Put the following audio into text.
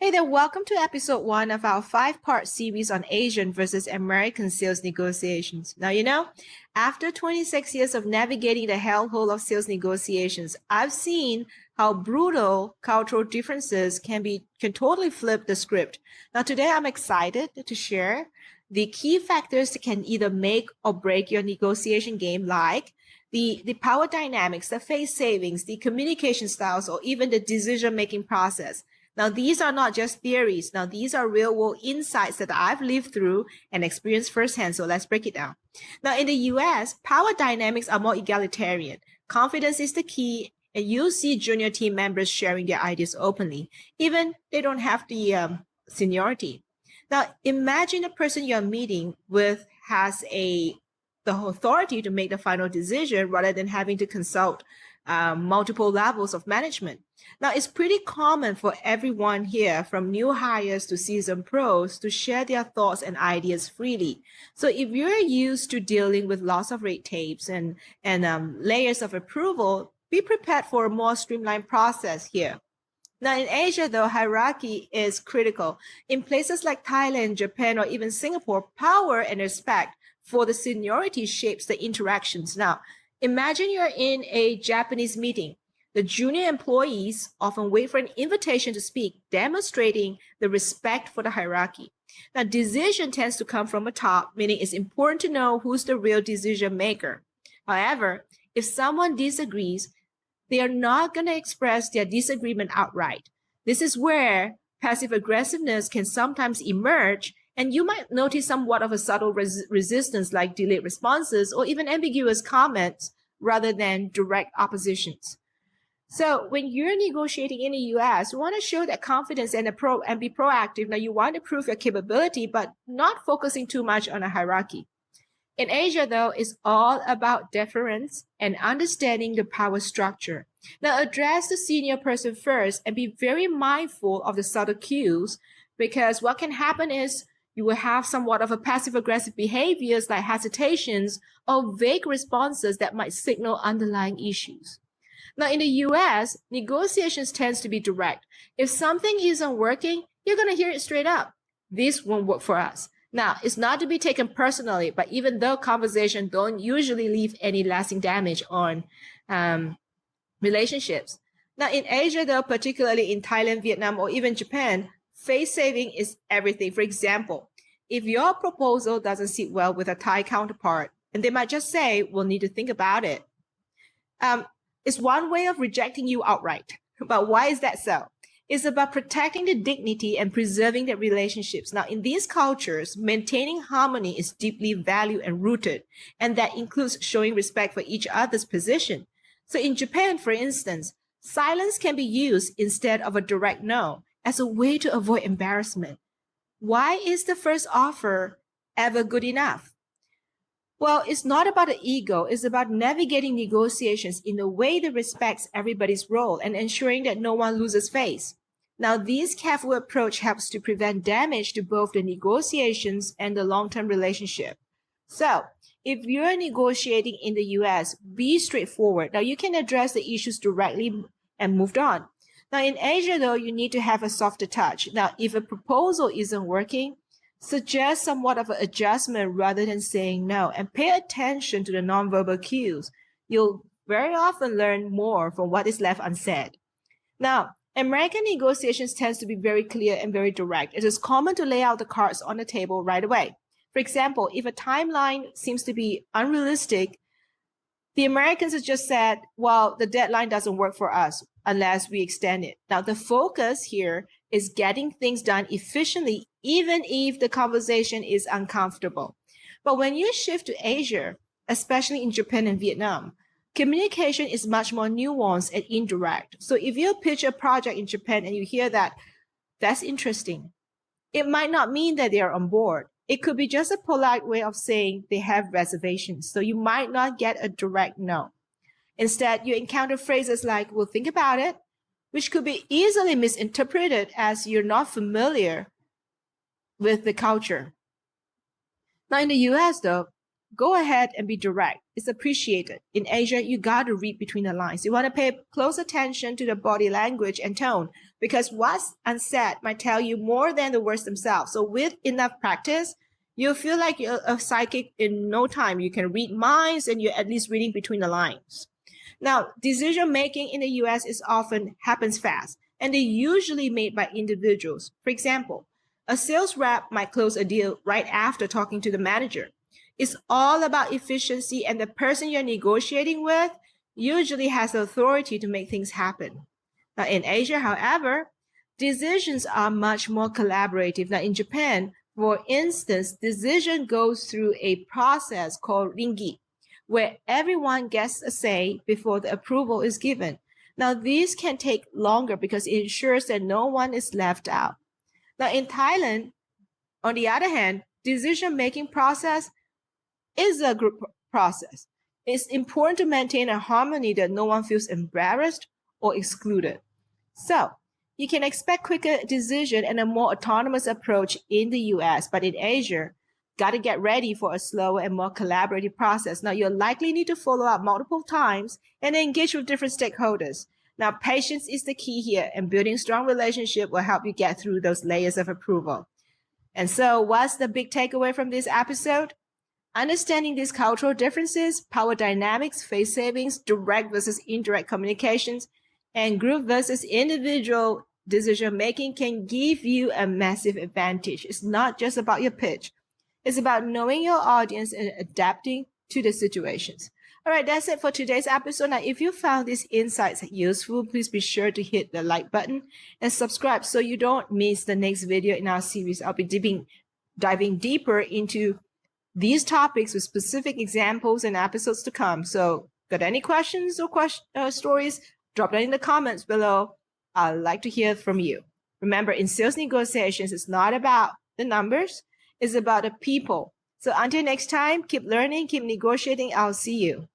Hey there, welcome to episode one of our five-part series on Asian versus American sales negotiations. After 26 years of navigating the hellhole of sales negotiations, I've seen how brutal cultural differences can totally flip the script. Now, today I'm excited to share the key factors that can either make or break your negotiation game, like the power dynamics, the face savings, the communication styles, or even the decision-making process. Now, these are not just theories. Now, these are real world insights that I've lived through and experienced firsthand. So let's break it down. Now, in the US, power dynamics are more egalitarian. Confidence is the key, and you'll see junior team members sharing their ideas openly, even they don't have the seniority. Now, imagine the person you're meeting with has the authority to make the final decision rather than having to consult multiple levels of management. Now, it's pretty common for everyone here, from new hires to seasoned pros, to share their thoughts and ideas freely. So if you're used to dealing with lots of red tapes and layers of approval, be prepared for a more streamlined process here. Now, in Asia, though, hierarchy is critical. In places like Thailand, Japan, or even Singapore, power and respect for the seniority shapes the interactions. Now, imagine you're in a Japanese meeting. The junior employees often wait for an invitation to speak, demonstrating the respect for the hierarchy. Now, decision tends to come from the top, meaning it's important to know who's the real decision maker. However, if someone disagrees, they are not going to express their disagreement outright. This is where passive aggressiveness can sometimes emerge, and you might notice somewhat of a subtle resistance, like delayed responses or even ambiguous comments rather than direct oppositions. So when you're negotiating in the US, you want to show that confidence and be proactive. Now, you want to prove your capability, but not focusing too much on a hierarchy. In Asia, though, it's all about deference and understanding the power structure. Now, address the senior person first and be very mindful of the subtle cues, because what can happen is you will have somewhat of a passive-aggressive behaviors like hesitations or vague responses that might signal underlying issues. Now, in the US, negotiations tends to be direct. If something isn't working, you're going to hear it straight up. This won't work for us. Now, it's not to be taken personally, but even though conversations don't usually leave any lasting damage on relationships. Now, in Asia, though, particularly in Thailand, Vietnam, or even Japan, face saving is everything. For example, if your proposal doesn't sit well with a Thai counterpart, and they might just say, we'll need to think about it. It's one way of rejecting you outright. But why is that so? It's about protecting the dignity and preserving the relationships. Now, in these cultures, maintaining harmony is deeply valued and rooted, and that includes showing respect for each other's position. So in Japan, for instance, silence can be used instead of a direct no as a way to avoid embarrassment. Why is the first offer ever good enough? Well, it's not about the ego. It's about navigating negotiations in a way that respects everybody's role and ensuring that no one loses face. Now, this careful approach helps to prevent damage to both the negotiations and the long-term relationship. So, if you're negotiating in the US, be straightforward. Now, you can address the issues directly and move on. Now, in Asia, though, you need to have a softer touch. Now, if a proposal isn't working, suggest somewhat of an adjustment rather than saying no, and pay attention to the nonverbal cues. You'll very often learn more from what is left unsaid. Now, American negotiations tends to be very clear and very direct. It is common to lay out the cards on the table right away. For example, if a timeline seems to be unrealistic, the Americans have just said, well, the deadline doesn't work for us unless we extend it. Now, the focus here is getting things done efficiently, even if the conversation is uncomfortable. But when you shift to Asia, especially in Japan and Vietnam, communication is much more nuanced and indirect. So if you pitch a project in Japan and you hear that, that's interesting, it might not mean that they are on board. It could be just a polite way of saying they have reservations. So you might not get a direct no. Instead, you encounter phrases like, we'll think about it, which could be easily misinterpreted as you're not familiar with the culture. Now, in the US, though, go ahead and be direct. It's appreciated. In Asia, you got to read between the lines. You want to pay close attention to the body language and tone because what's unsaid might tell you more than the words themselves. So with enough practice, you'll feel like you're a psychic in no time. You can read minds and you're at least reading between the lines. Now, decision making in the US is often happens fast and they're usually made by individuals. For example, a sales rep might close a deal right after talking to the manager. It's all about efficiency, and the person you're negotiating with usually has the authority to make things happen. Now, in Asia, however, decisions are much more collaborative. Now, in Japan, for instance, decision goes through a process called ringi, where everyone gets a say before the approval is given. Now, these can take longer because it ensures that no one is left out. Now, in Thailand, on the other hand, decision-making process is a group process. It's important to maintain a harmony that no one feels embarrassed or excluded. So, you can expect quicker decision and a more autonomous approach in the US, but in Asia, got to get ready for a slower and more collaborative process. Now, you'll likely need to follow up multiple times and engage with different stakeholders. Now, patience is the key here, and building strong relationship will help you get through those layers of approval. And so, what's the big takeaway from this episode? Understanding these cultural differences, power dynamics, face savings, direct versus indirect communications, and group versus individual decision making can give you a massive advantage. It's not just about your pitch. It's about knowing your audience and adapting to the situations. All right, that's it for today's episode. Now, if you found these insights useful, please be sure to hit the like button and subscribe so you don't miss the next video in our series. I'll be diving deeper into these topics with specific examples and episodes to come. So, got any questions or stories? Drop that in the comments below. I'd like to hear from you. Remember, in sales negotiations, it's not about the numbers. It's about the people. So until next time, keep learning, keep negotiating. I'll see you.